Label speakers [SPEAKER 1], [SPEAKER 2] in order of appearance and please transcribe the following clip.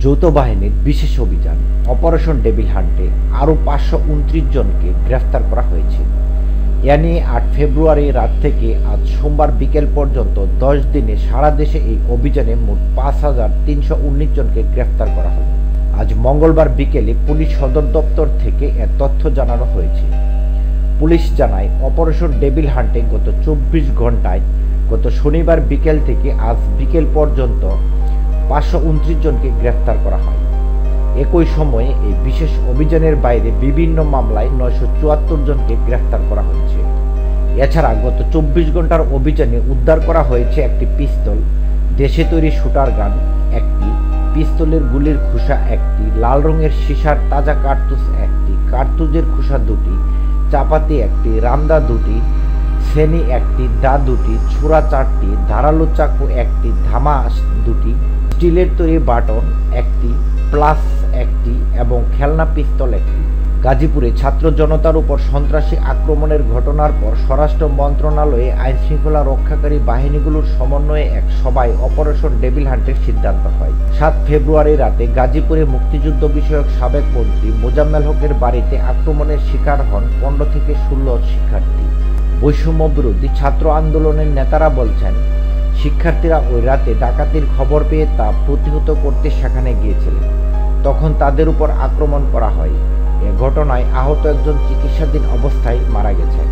[SPEAKER 1] যৌথ বাহিনীর বিশেষ অভিযান অপারেশন ডেভিল হান্টে আরও 529 জনকে গ্রেফতার করা হয়েছে। এ নিয়ে 8 ফেব্রুয়ারি রাত থেকে আজ সোমবার বিকেল পর্যন্ত 10 দিনে সারা দেশে এই অভিযানে মোট 5319 জনকে গ্রেফতার করা হলো। আজ মঙ্গলবার বিকেলে পুলিশ সদর দপ্তর থেকে এ তথ্য জানানো হয়েছে। পুলিশ জানায়, অপারেশন ডেভিল হান্টে গত 24 ঘন্টায় গত শনিবার বিকেল থেকে আজ বিকেল পর্যন্ত 529 জনকে গ্রেফতার করা হয়। একই সময়ে এই বিশেষ অভিযানের বাইরে বিভিন্ন মামলায় 974 জনকে গ্রেফতার করা হয়েছে। এছাড়া গত 24 ঘন্টার অভিযানে উদ্ধার করা হয়েছে একটি পিস্তল, দেশে তৈরি শুটার গান একটি, পিস্তলের গুলির খোসা একটি, লাল রঙের সীসার তাজা কার্তুজ একটি, কার্তুজের খোসা দুটি, চাপাতি একটি, রামদা দুটি, সেনি একটি, দা দুটি, ছুরা 4টি, ধারালো চাকু একটি, ধামা দুটি, স্টিলের তৈরি বাটন একটি, প্লাস একটি এবং খেলনা পিস্তল একটি। গাজীপুরে ছাত্র জনতার উপর সন্ত্রাসী আক্রমণের ঘটনার পর স্বরাষ্ট্র মন্ত্রণালয়ে আইন শৃঙ্খলা রক্ষাকারী বাহিনীগুলোর সমন্বয়ে এক সভায় অপারেশন ডেভিল হান্টের সিদ্ধান্ত হয়। 7 ফেব্রুয়ারি রাতে গাজীপুরে মুক্তিযুদ্ধ বিষয়ক সাবেক মন্ত্রী মোজাম্মেল হকের বাড়িতে আক্রমণের শিকার হন 15 থেকে 16 শিক্ষার্থী। বৈষম্য বিরোধী ছাত্র আন্দোলনের নেতারা বলছেন, শিক্ষার্থীরা ওই রাতে ডাকাতির খবর পেয়ে তা প্রতিহত করতে সেখানে গিয়েছিলেন। তখন তাদের উপর আক্রমণ করা হয়। এ ঘটনায় আহত একজন চিকিৎসাধীন অবস্থায় মারা গেছেন।